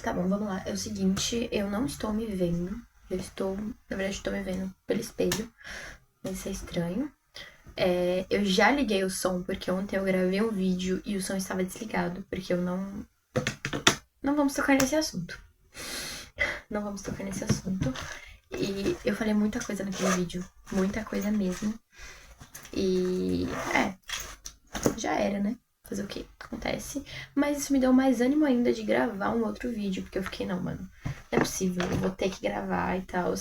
tá bom, vamos lá. É o seguinte, eu não estou me vendo. Na verdade, estou me vendo pelo espelho. Vai ser estranho. Eu já liguei o som, porque ontem eu gravei um vídeo e o som estava desligado, porque eu não. Não vamos tocar nesse assunto. Não vamos tocar nesse assunto. E eu falei muita coisa naquele vídeo. Muita coisa mesmo. E. Já era, né? Fazer o que acontece. Mas isso me deu mais ânimo ainda de gravar um outro vídeo, porque eu fiquei, não, mano, não é possível, eu vou ter que gravar e tal.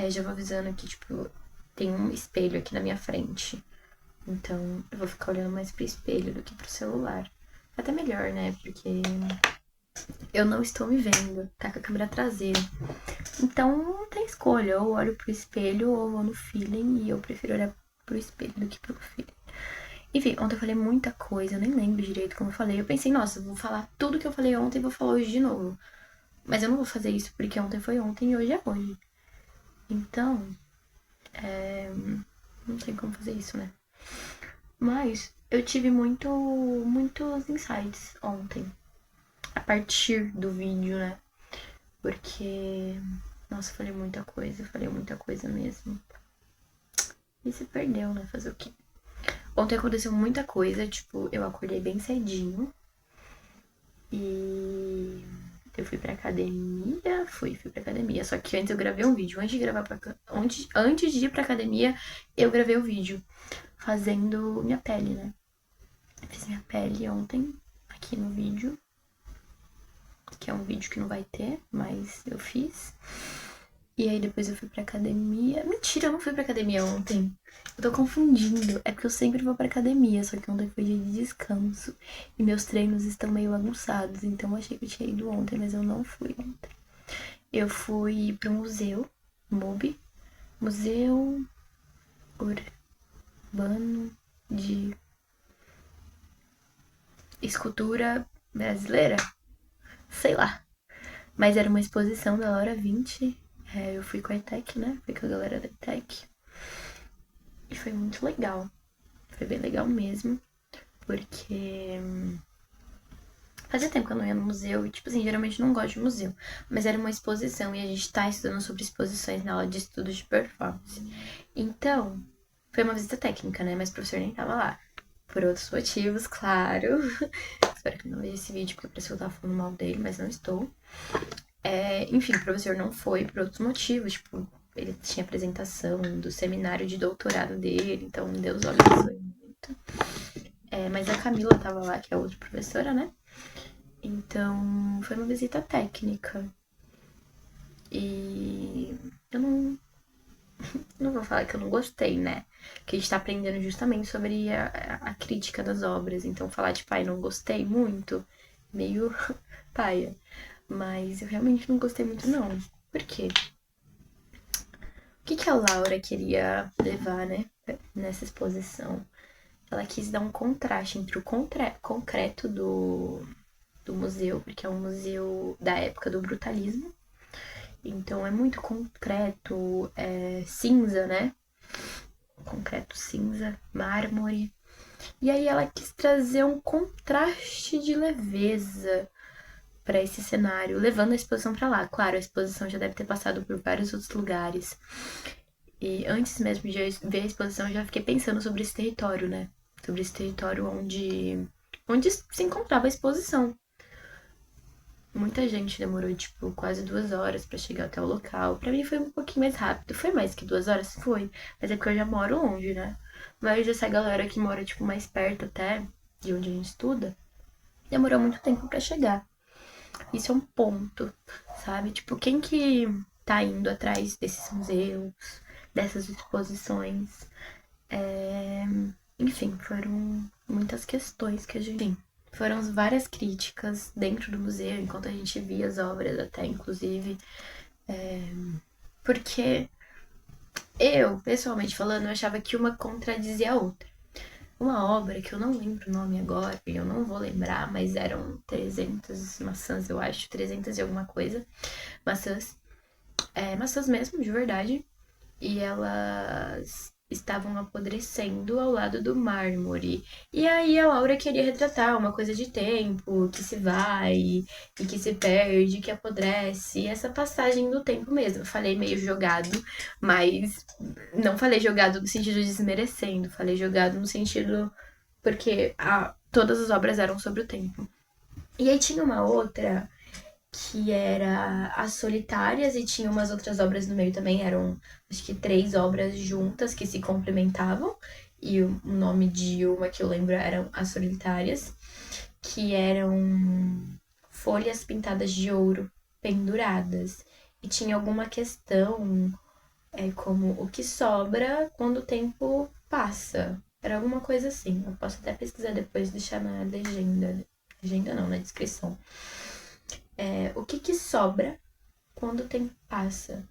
Já vou avisando que, tipo, tem um espelho aqui na minha frente. Então eu vou ficar olhando mais pro espelho do que pro celular. Até melhor, né? Porque eu não estou me vendo, tá com a câmera traseira. Então não tem escolha, ou olho pro espelho ou vou no feeling, e eu prefiro olhar pro espelho do que pro feeling. Enfim, ontem eu falei muita coisa, eu nem lembro direito como eu falei. Eu pensei, nossa, eu vou falar tudo que eu falei ontem e vou falar hoje de novo. Mas eu não vou fazer isso porque ontem foi ontem e hoje é hoje. Então, não tem como fazer isso, né? Mas eu tive muitos insights ontem. A partir do vídeo, né? Porque, nossa, falei muita coisa mesmo. E se perdeu, né? Fazer o quê? Ontem aconteceu muita coisa, tipo, eu acordei bem cedinho. E eu fui pra academia, fui pra academia. Só que antes eu gravei um vídeo. Antes de ir pra academia, eu gravei o vídeo fazendo minha pele, né? Fiz minha pele ontem, aqui no vídeo. Que é um vídeo que não vai ter, mas eu fiz. E aí depois eu fui pra academia. Mentira, eu não fui pra academia ontem. Eu tô confundindo. É porque eu sempre vou pra academia, só que ontem foi dia de descanso. E meus treinos estão meio bagunçados. Então eu achei que eu tinha ido ontem, mas eu não fui ontem. Eu fui pro museu, MUBI. Museu Urbano de Escultura Brasileira? Sei lá. Mas era uma exposição da Laura 20. Eu fui com a ETEC, né? Fui com a galera da ETEC. E foi muito legal. Foi bem legal mesmo. Porque fazia tempo que eu não ia no museu. E, tipo assim, geralmente não gosto de museu. Mas era uma exposição e a gente tá estudando sobre exposições na aula de estudos de performance. Então, foi uma visita técnica, né? Mas o professor nem tava lá. Por outros motivos, claro. Espero que não veja esse vídeo, porque parece que eu tava falando mal dele, mas não estou. Enfim, o professor não foi por outros motivos, tipo, ele tinha apresentação do seminário de doutorado dele, então Deus o abençoe muito. Mas a Camila tava lá, que é a outra professora, né? Então, foi uma visita técnica. E eu não vou falar que eu não gostei, né? Porque a gente tá aprendendo justamente sobre a crítica das obras. Então, falar, tipo, ai, não gostei muito, meio paia. Mas eu realmente não gostei muito, não. Por quê? O que a Laura queria levar, né, nessa exposição? Ela quis dar um contraste entre o concreto do museu, porque é um museu da época do brutalismo. Então é muito concreto, cinza, né? Concreto cinza, mármore. E aí ela quis trazer um contraste de leveza para esse cenário, levando a exposição para lá. Claro, a exposição já deve ter passado por vários outros lugares. E antes mesmo de ver a exposição, eu já fiquei pensando sobre esse território, né? Sobre esse território onde se encontrava a exposição. Muita gente demorou, tipo, quase 2 horas para chegar até o local. Para mim foi um pouquinho mais rápido. Foi mais que 2 horas? Foi. Mas é porque eu já moro longe, né? Mas essa galera que mora, tipo, mais perto até de onde a gente estuda, demorou muito tempo para chegar. Isso é um ponto, sabe? Tipo, quem que tá indo atrás desses museus, dessas exposições? Enfim, foram muitas questões que a gente. Sim, foram várias críticas dentro do museu, enquanto a gente via as obras, até inclusive. Porque eu, pessoalmente falando, eu achava que uma contradizia a outra. Uma obra que eu não lembro o nome agora, e eu não vou lembrar, mas eram 300 maçãs, eu acho, 300 e alguma coisa. Maçãs. Maçãs mesmo, de verdade. E elas estavam apodrecendo ao lado do mármore. E aí a Laura queria retratar uma coisa de tempo, que se vai e que se perde, que apodrece, essa passagem do tempo mesmo. Falei meio jogado, mas não falei jogado no sentido de desmerecendo, falei jogado no sentido porque todas as obras eram sobre o tempo. E aí tinha uma outra que era As Solitárias e tinha umas outras obras no meio também, eram acho que 3 obras juntas que se complementavam. E o nome de uma que eu lembro eram As Solitárias, que eram folhas pintadas de ouro penduradas. E tinha alguma questão como o que sobra quando o tempo passa. Era alguma coisa assim. Eu posso até pesquisar depois e deixar na legenda. Legenda não, na descrição. O que sobra quando o tempo passa.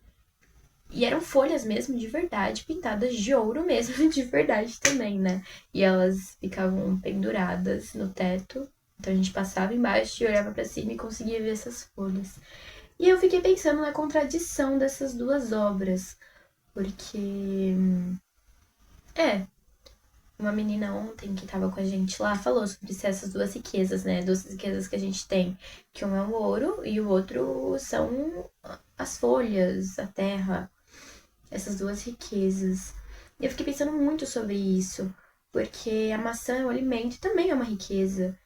E eram folhas mesmo, de verdade, pintadas de ouro mesmo, de verdade também, né? E elas ficavam penduradas no teto. Então a gente passava embaixo e olhava pra cima e conseguia ver essas folhas. E eu fiquei pensando na contradição dessas duas obras. Porque. É, uma menina ontem que tava com a gente lá falou sobre essas duas riquezas, né? Duas riquezas que a gente tem. Que um é o ouro e o outro são as folhas, a terra. Essas duas riquezas. E eu fiquei pensando muito sobre isso. Porque a maçã é um alimento e também é uma riqueza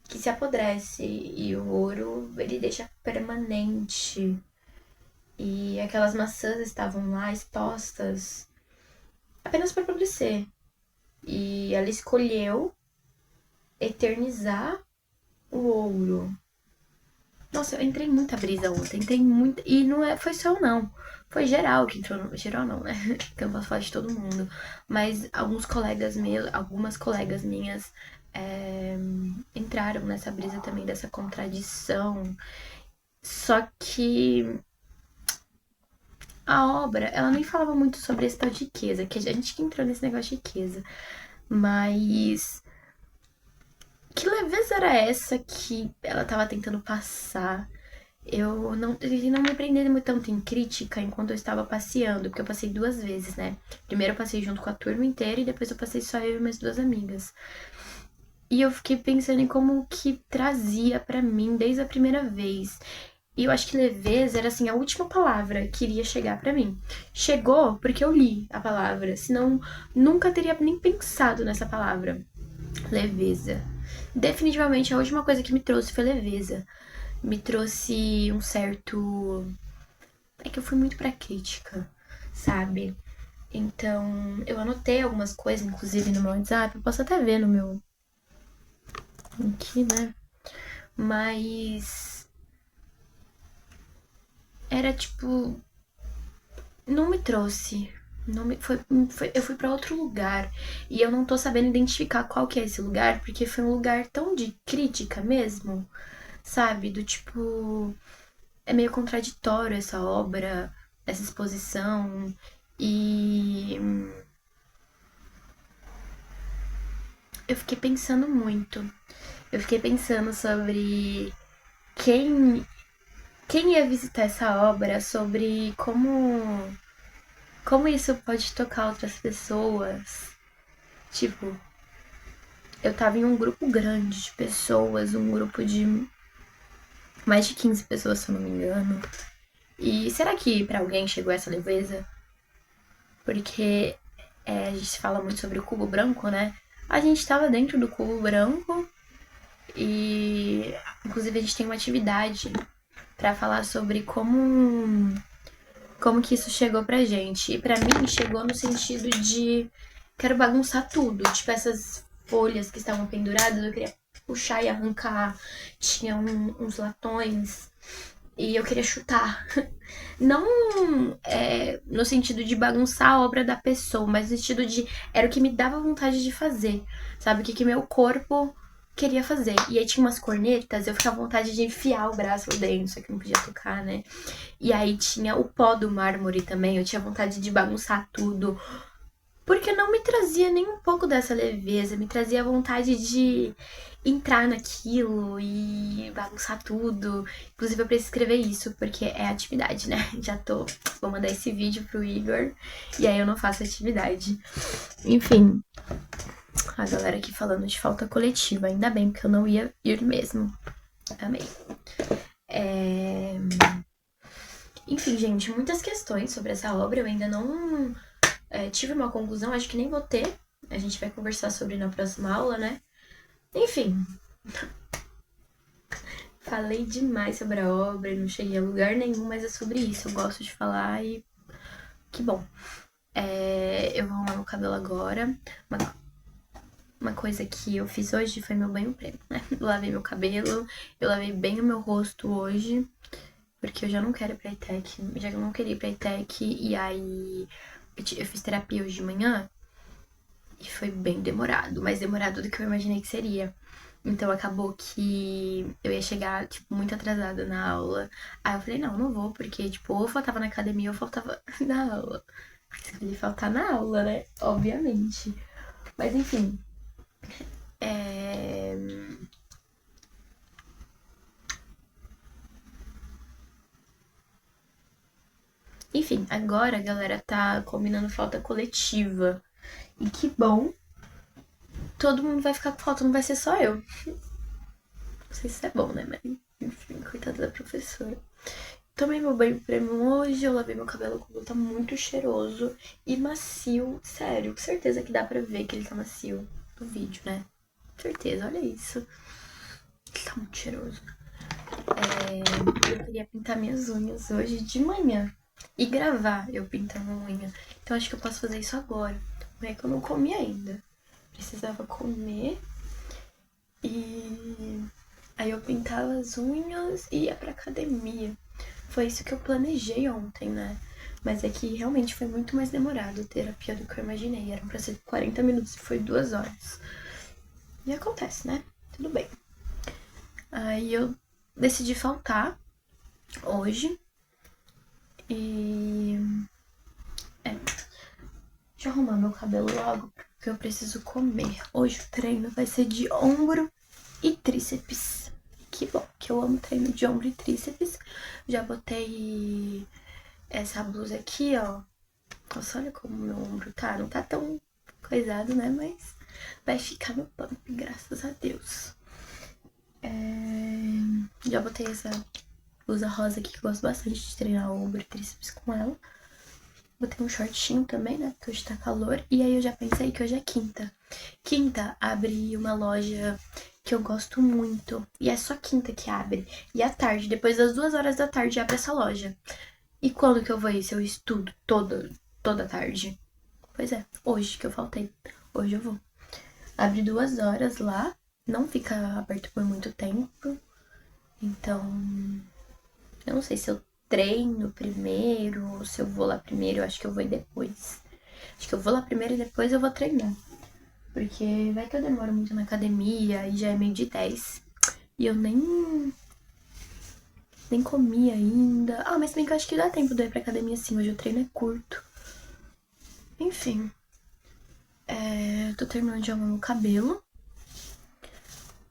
que se apodrece. E o ouro, ele deixa permanente. E aquelas maçãs estavam lá expostas apenas para apodrecer. E ela escolheu eternizar o ouro. Nossa, eu entrei em muita brisa ontem, entrei em muita. E não foi só eu, não. Foi geral que entrou. Geral não, né? Que eu não posso falar de todo mundo. Mas algumas colegas minhas entraram nessa brisa também, dessa contradição. Só que a obra, ela nem falava muito sobre esse tal de riqueza, que a gente que entrou nesse negócio de riqueza. Mas que leveza era essa que ela tava tentando passar? Eu não tentei não me prender muito tanto em crítica enquanto eu estava passeando, porque eu passei 2 vezes, né? Primeiro eu passei junto com a turma inteira e depois eu passei só eu e minhas 2 amigas. E eu fiquei pensando em como que trazia pra mim desde a primeira vez. E eu acho que leveza era assim a última palavra que iria chegar pra mim. Chegou porque eu li a palavra, senão nunca teria nem pensado nessa palavra. Leveza. Definitivamente a última coisa que me trouxe foi leveza. Me trouxe um certo. É que eu fui muito pra crítica, sabe? Então, eu anotei algumas coisas, inclusive no meu WhatsApp. Eu posso até ver no meu. Aqui, né? Mas. Era tipo. Não me trouxe. Não me, eu fui pra outro lugar. E eu não tô sabendo identificar qual que é esse lugar, porque foi um lugar tão de crítica mesmo, sabe? Do tipo. É meio contraditório essa obra, essa exposição. E eu fiquei pensando muito. Eu fiquei pensando sobre quem, quem ia visitar essa obra, sobre como isso pode tocar outras pessoas. Tipo, eu tava em um grupo grande de pessoas, um grupo de mais de 15 pessoas, se eu não me engano. E será que pra alguém chegou essa leveza? Porque a gente fala muito sobre o cubo branco, né? A gente tava dentro do cubo branco e, inclusive, a gente tem uma atividade pra falar sobre como que isso chegou pra gente. E pra mim chegou no sentido de quero bagunçar tudo, tipo essas folhas que estavam penduradas, eu queria puxar e arrancar. Tinha uns latões e eu queria chutar. Não no sentido de bagunçar a obra da pessoa, mas no sentido de era o que me dava vontade de fazer, sabe? O que meu corpo queria fazer. E aí tinha umas cornetas, eu ficava com vontade de enfiar o braço lá dentro, só que não podia tocar, né? E aí tinha o pó do mármore também, eu tinha vontade de bagunçar tudo. Porque não me trazia nem um pouco dessa leveza, me trazia vontade de entrar naquilo e e bagunçar tudo. Inclusive, eu preciso escrever isso, porque é atividade, né? Vou mandar esse vídeo pro Igor, e aí eu não faço atividade. Enfim, a galera aqui falando de falta coletiva. Ainda bem, porque eu não ia ir mesmo. Amei. Enfim, gente, muitas questões sobre essa obra. Eu ainda não tive uma conclusão, acho que nem vou ter. A gente vai conversar sobre na próxima aula, né? Enfim. Falei demais sobre a obra, não cheguei a lugar nenhum, mas é sobre isso. Eu gosto de falar e que bom. Eu vou arrumar meu cabelo agora. Uma coisa que eu fiz hoje foi meu banho-prêmio, né? Eu lavei meu cabelo, eu lavei bem o meu rosto hoje, porque eu já não quero ir pra ITEC, já não queria ir pra ITEC, e aí eu fiz terapia hoje de manhã, e foi bem demorado, mais demorado do que eu imaginei que seria. Então acabou que eu ia chegar, tipo, muito atrasada na aula. Aí eu falei, não vou, porque, tipo, ou eu faltava na academia ou eu faltava na aula. Escolhi faltar na aula, né? Obviamente. Mas enfim. É... Enfim, agora a galera tá combinando falta coletiva. E que bom. Todo mundo vai ficar com falta, não vai ser só eu. Não sei se isso é bom, né? Mas, enfim, coitada da professora. Tomei meu banho prêmio hoje, eu lavei meu cabelo, o cabelo tá muito cheiroso e macio. Sério, com certeza que dá pra ver que ele tá macio no vídeo, né? Certeza, olha isso. Ele tá muito cheiroso. Eu queria pintar minhas unhas hoje de manhã e gravar eu pintando a unha. Então acho que eu posso fazer isso agora. Mas é que eu não comi ainda. Precisava comer e aí eu pintava as unhas e ia pra academia. Foi isso que eu planejei ontem, né? Mas é que realmente foi muito mais demorado a terapia do que eu imaginei. Eram pra ser 40 minutos e foi 2 horas. E acontece, né? Tudo bem. Aí eu decidi faltar hoje. E. Deixa eu arrumar meu cabelo logo, porque eu preciso comer. Hoje o treino vai ser de ombro e tríceps. Que bom, que eu amo treino de ombro e tríceps. Já botei essa blusa aqui, ó. Nossa, olha como meu ombro tá. Não tá tão coisado, né? Mas vai ficar no pump, graças a Deus. Já botei essa blusa rosa aqui, que eu gosto bastante de treinar ombro e tríceps com ela. Botei um shortinho também, né? Porque hoje tá calor. E aí eu já pensei que hoje é quinta. Quinta abre uma loja que eu gosto muito. E é só quinta que abre. E à tarde, depois das 2 horas da tarde, abre essa loja. E quando que eu vou ir se eu estudo toda tarde? Pois é, hoje que eu faltei. Hoje eu vou. Abre 2 horas lá. Não fica aberto por muito tempo. Então, eu não sei se eu treino primeiro ou se eu vou lá primeiro. Eu acho que eu vou ir depois. Acho que eu vou lá primeiro e depois eu vou treinar. Porque vai que eu demoro muito na academia e já é meio de 10. E eu nem comi ainda. Ah, mas também que eu acho que dá tempo de eu ir pra academia sim. Hoje o treino é curto. Enfim. Tô terminando de arrumar meu cabelo.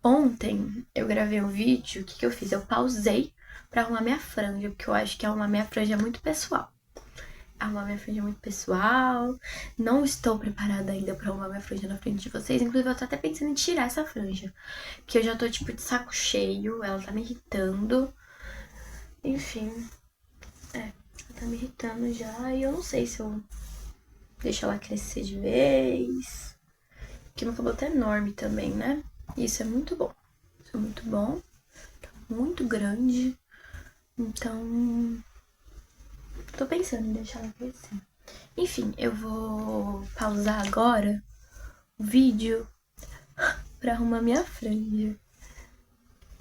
Ontem eu gravei um vídeo. O que eu fiz? Eu pausei pra arrumar minha franja. Porque eu acho que arrumar minha franja é muito pessoal. Arrumar minha franja é muito pessoal. Não estou preparada ainda pra arrumar minha franja na frente de vocês. Inclusive, eu tô até pensando em tirar essa franja. Porque eu já tô, tipo, de saco cheio. Ela tá me irritando. Enfim. Ela tá me irritando já. E eu não sei se eu deixo ela crescer de vez. Porque meu cabelo tá enorme também, né? Isso é muito bom. Isso é muito bom. Tá muito grande. Então, tô pensando em deixar ela crescer. Enfim, eu vou pausar agora o vídeo pra arrumar minha franja.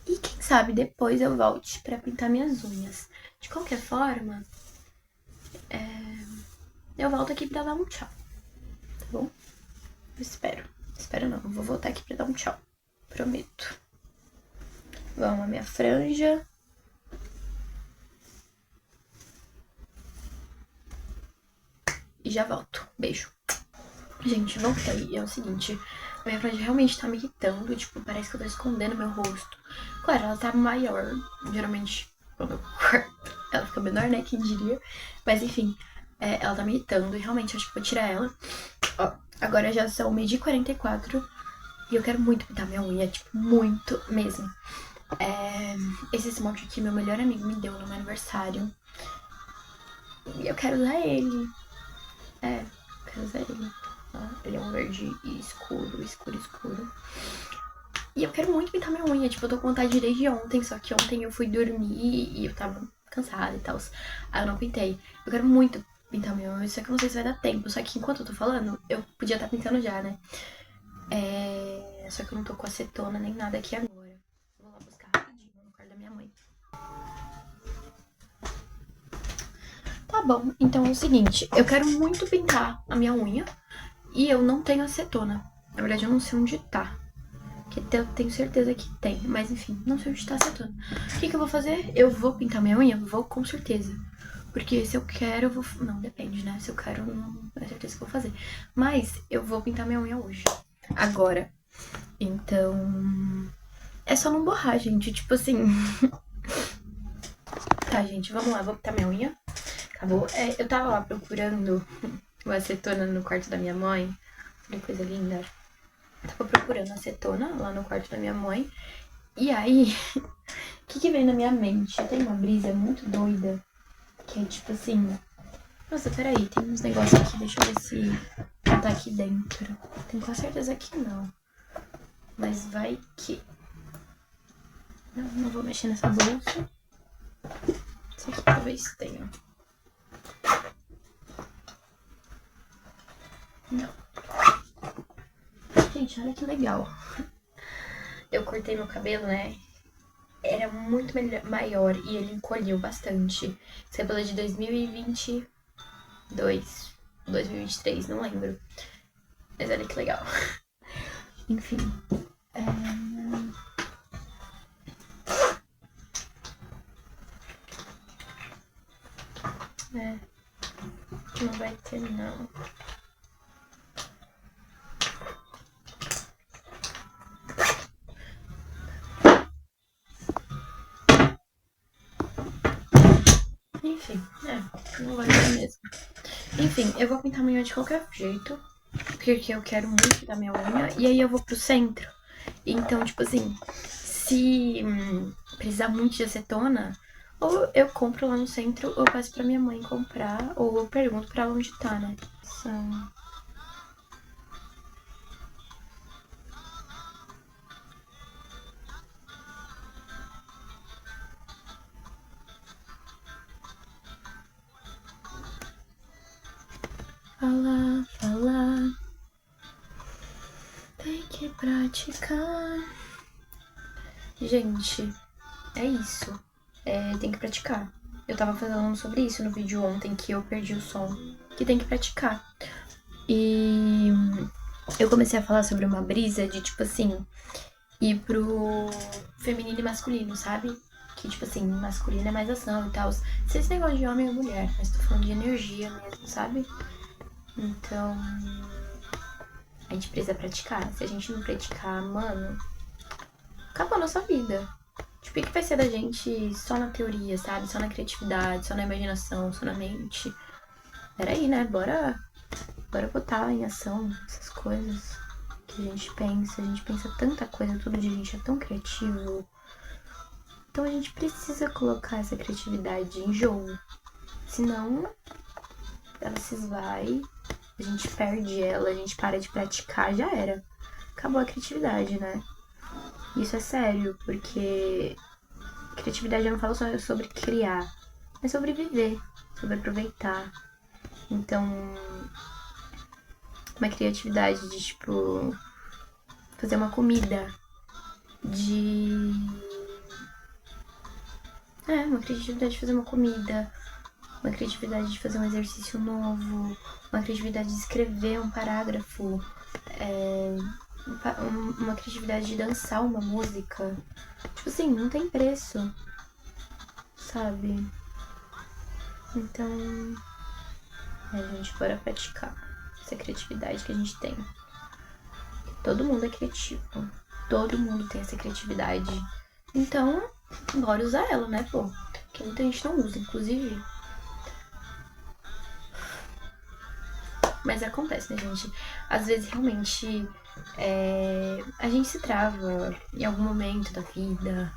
E quem sabe depois eu volte pra pintar minhas unhas. De qualquer forma, eu volto aqui pra dar um tchau, tá bom? Eu espero. Espero não, eu vou voltar aqui pra dar um tchau. Prometo. Vou arrumar minha franja. E já volto. Beijo. Gente, voltei. É o seguinte, A minha franja realmente tá me irritando, tipo, parece que eu tô escondendo meu rosto. Claro, ela tá maior, geralmente quando eu corto, ela fica menor, né, quem diria. Mas enfim, ela tá me irritando e realmente acho que vou tirar ela. Ó, agora já são 12h44 e eu quero muito pintar minha unha, tipo, muito mesmo. Esse esmalte aqui meu melhor amigo me deu no meu aniversário. E eu quero usar ele. Quero usar ele. Ó, ele é um verde escuro, escuro, escuro. E eu quero muito pintar minha unha. Tipo, eu tô com vontade desde ontem. Só que ontem eu fui dormir e eu tava cansada e tal. Aí eu não pintei. Eu quero muito pintar minha unha. Só que eu não sei se vai dar tempo. Só que enquanto eu tô falando, eu podia estar pintando já, né? Só que eu não tô com acetona nem nada aqui agora. Vou lá buscar rapidinho no quarto da minha mãe. Tá bom, então é o seguinte. Eu quero muito pintar a minha unha. E eu não tenho acetona. Na verdade, eu não sei onde tá. Que eu tenho certeza que tem. Mas enfim, não sei onde tá acetona. O que eu vou fazer? Eu vou pintar minha unha? Vou com certeza. Porque se eu quero, eu vou. Não, depende, né? Se eu quero, não é certeza que eu vou fazer. Mas eu vou pintar minha unha hoje. Agora. Então. É só não borrar, gente. Tipo assim. Tá, gente, vamos lá. Vou pintar minha unha. Acabou. Eu tava lá procurando o acetona no quarto da minha mãe. Que coisa linda. Tava procurando acetona lá no quarto da minha mãe. E aí, o que veio na minha mente? Tem uma brisa muito doida. Que é tipo assim. Nossa, peraí, tem uns negócios aqui. Deixa eu ver se tá aqui dentro. Tenho quase certeza que não. Mas vai que. Não vou mexer nessa bolsa. Isso aqui talvez tenha. Não. Gente, olha que legal. Eu cortei meu cabelo, né? Era muito maior e ele encolheu bastante. Esse cabelo é de 2022, 2023, não lembro. Mas olha que legal. Enfim. Não vai ter, não. Enfim, não vai ter mesmo. Enfim, eu vou pintar minha unha de qualquer jeito. Porque eu quero muito pintar minha unha. E aí eu vou pro centro. Então, tipo assim, se precisar muito de acetona, ou eu compro lá no centro, ou eu peço pra minha mãe comprar, ou eu pergunto pra ela onde tá, né? São... Falar, falar, tem que praticar. Gente, é isso. Tem que praticar. Eu tava falando sobre isso no vídeo ontem, que eu perdi o som. Que tem que praticar. E eu comecei a falar sobre uma brisa de, tipo assim, ir pro feminino e masculino, sabe? Que, tipo assim, masculino é mais ação e tal. Sem esse negócio de homem ou mulher, mas tô falando de energia mesmo, sabe? Então, a gente precisa praticar. Se a gente não praticar, mano, acabou a nossa vida. Tipo, o que vai ser da gente só na teoria, sabe? Só na criatividade, só na imaginação, só na mente. Peraí, né? Bora botar em ação essas coisas que a gente pensa. A gente pensa tanta coisa todo dia, a gente é tão criativo. Então a gente precisa colocar essa criatividade em jogo. Senão, ela se esvai, a gente perde ela, a gente para de praticar, já era. Acabou a criatividade, né? Isso é sério, porque criatividade eu não falo só sobre criar, é sobre viver, sobre aproveitar. Então, uma criatividade de, tipo, fazer uma comida, de... uma criatividade de fazer uma comida, uma criatividade de fazer um exercício novo, uma criatividade de escrever um parágrafo, uma criatividade de dançar uma música. Tipo assim, não tem preço, sabe? Então, gente, bora praticar essa criatividade que a gente tem. Todo mundo é criativo. Todo mundo tem essa criatividade. Então, bora usar ela, né, pô? Porque muita gente não usa, inclusive. Mas acontece, né, gente? Às vezes, realmente, a gente se trava em algum momento da vida,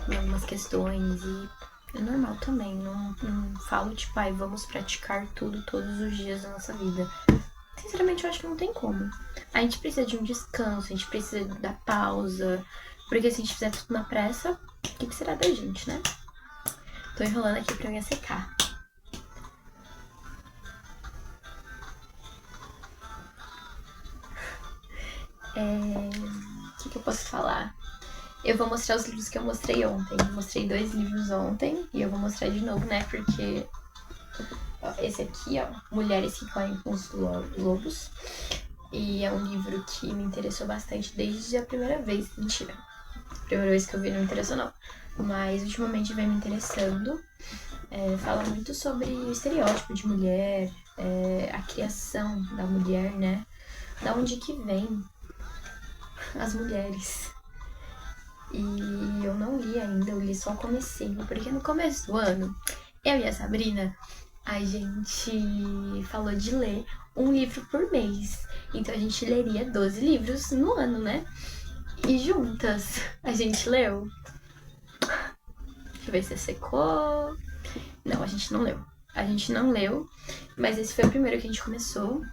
em algumas questões, e é normal também. Não falo, tipo, ai, vamos praticar tudo todos os dias da nossa vida. Sinceramente, eu acho que não tem como. A gente precisa de um descanso, a gente precisa da pausa, porque se a gente fizer tudo na pressa, o que será da gente, né? Tô enrolando aqui pra minha secar. O que eu posso falar? Eu vou mostrar os livros que eu mostrei ontem. Eu mostrei 2 livros ontem e eu vou mostrar de novo, né? Porque esse aqui, ó, Mulheres que Correm com os Lobos. E é um livro que me interessou bastante desde a primeira vez. Mentira. A primeira vez que eu vi não me interessou, não. Mas ultimamente vem me interessando. Fala muito sobre o estereótipo de mulher, a criação da mulher, né? Da onde que vem as mulheres. E eu não li ainda, eu li só o comecinho, porque no começo do ano, eu e a Sabrina, a gente falou de ler um livro por mês. Então a gente leria 12 livros no ano, né? E juntas a gente leu. Deixa eu ver se secou. Não, a gente não leu. A gente não leu, mas esse foi o primeiro que a gente começou.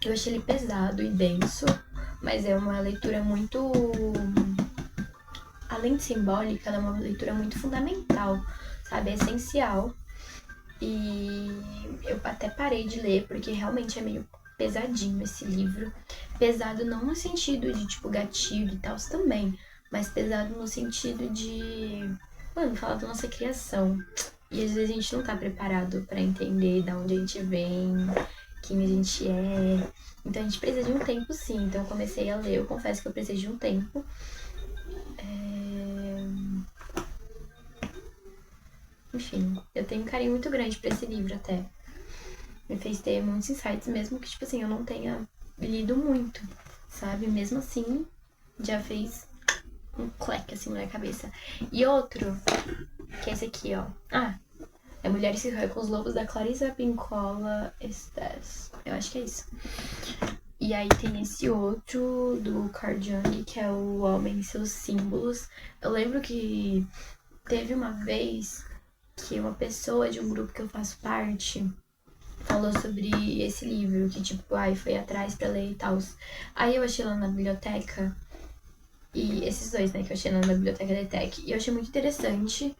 Eu achei ele pesado e denso, mas é uma leitura muito... Além de simbólica, ela é uma leitura muito fundamental, sabe? É essencial. E eu até parei de ler, porque realmente é meio pesadinho esse livro. Pesado não no sentido de, tipo, gatilho e tal, também. Mas pesado no sentido de... Mano, falar da nossa criação. E às vezes a gente não tá preparado pra entender de onde a gente vem, quem a gente é. Então a gente precisa de um tempo, sim. Então eu comecei a ler, eu confesso que eu precisei de um tempo. Enfim, eu tenho um carinho muito grande pra esse livro até. Me fez ter muitos insights, mesmo que, tipo assim, eu não tenha lido muito, sabe? Mesmo assim, já fez um cleque assim na minha cabeça. E outro, que é esse aqui, ó. É Mulheres que Correm com os Lobos, da Clarissa Pinkola Estes. Eu acho que é isso. E aí tem esse outro do Carl Jung, que é O Homem e Seus Símbolos. Eu lembro que teve uma vez que uma pessoa de um grupo que eu faço parte falou sobre esse livro, que tipo, foi atrás pra ler e tal. Aí eu achei lá na biblioteca, e esses dois, né, que eu achei lá na biblioteca da ETEC, e eu achei muito interessante.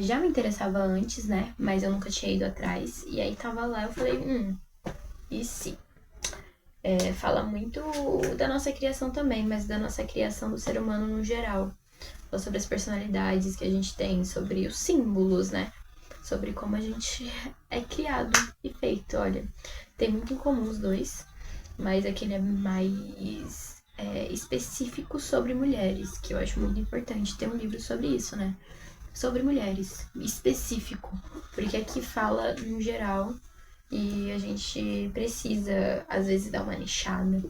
Já me interessava antes, né, mas eu nunca tinha ido atrás. E aí tava lá, eu falei, e sim. Fala muito da nossa criação também, mas da nossa criação do ser humano no geral. Fala sobre as personalidades que a gente tem, sobre os símbolos, né? Sobre como a gente é criado e feito. Olha, tem muito em comum os dois, mas aquele é mais específico sobre mulheres, que eu acho muito importante ter um livro sobre isso, né? Sobre mulheres, específico, porque aqui fala no geral e a gente precisa, às vezes, dar uma nichada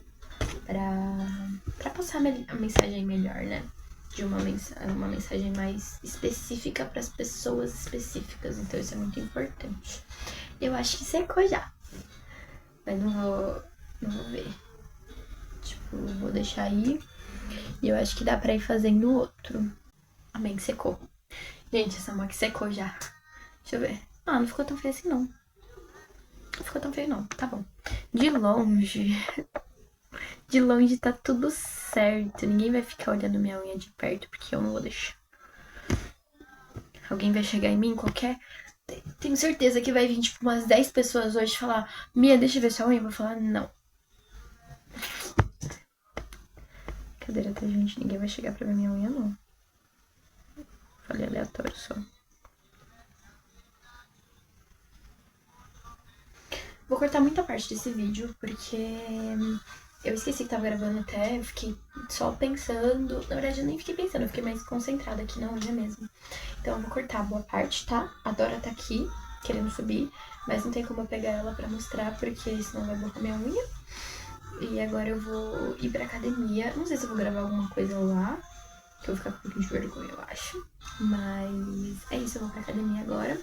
pra passar a mensagem melhor, né? De uma mensagem mais específica para as pessoas específicas. Então isso é muito importante. Eu acho que secou já. Mas não vou ver. Tipo, vou deixar aí. E eu acho que dá pra ir fazendo outro. Amém, que secou. Gente, essa moca secou já. Deixa eu ver. Não ficou tão feio assim não. Não ficou tão feio não. Tá bom. De longe. De longe tá tudo certo. Ninguém vai ficar olhando minha unha de perto, porque eu não vou deixar. Alguém vai chegar em mim, qualquer... Tenho certeza que vai vir, tipo, umas 10 pessoas hoje falar: Mia, deixa eu ver sua unha. Eu vou falar, não. Cadeira, tá, gente? Ninguém vai chegar pra ver minha unha, não. Falei aleatório só. Vou cortar muita parte desse vídeo, porque eu esqueci que tava gravando até, eu fiquei só pensando. Na verdade, eu nem fiquei pensando, eu fiquei mais concentrada aqui na unha mesmo. Então eu vou cortar boa parte, tá? A Dora tá aqui, querendo subir, mas não tem como eu pegar ela pra mostrar, porque senão vai borrar minha unha. e agora eu vou ir pra academia. Não sei se eu vou gravar alguma coisa lá, que eu vou ficar com um pouquinho de vergonha, eu acho. Mas é isso, eu vou pra academia agora.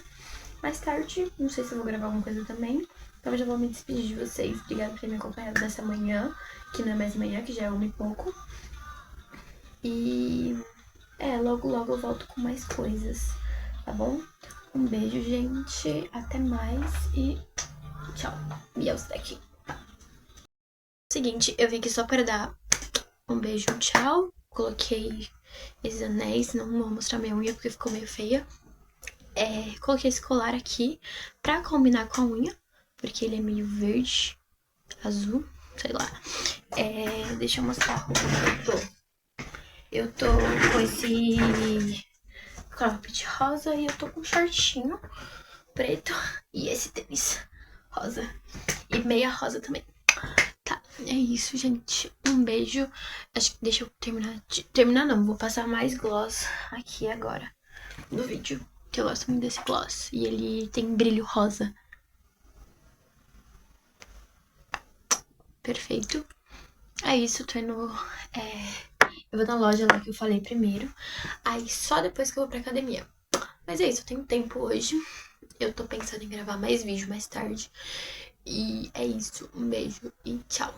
Mais tarde, não sei se eu vou gravar alguma coisa também. Então eu já vou me despedir de vocês. Obrigada por ter me acompanhado nessa manhã, que não é mais manhã, que já é 1h pouco. E logo logo eu volto com mais coisas, tá bom? Um beijo, gente. Até mais e tchau. Miaus daqui. Seguinte, eu vim aqui só para dar um beijo, tchau. Coloquei esses anéis, não vou mostrar minha unha porque ficou meio feia. Coloquei esse colar aqui pra combinar com a unha, porque ele é meio verde, azul, sei lá. Deixa eu mostrar a roupa que eu tô. Eu tô com esse cropped rosa e eu tô com um shortinho preto e esse tênis rosa. E meia rosa também. Tá, é isso, gente. Um beijo. Acho que deixa eu terminar. Terminar não, vou passar mais gloss aqui agora no vídeo. Que eu gosto muito desse gloss. E ele tem brilho rosa. Perfeito. É isso, tô indo. Eu vou na loja lá que eu falei primeiro. Aí só depois que eu vou pra academia. Mas é isso, eu tenho tempo hoje. Eu tô pensando em gravar mais vídeo mais tarde. E é isso. Um beijo e tchau.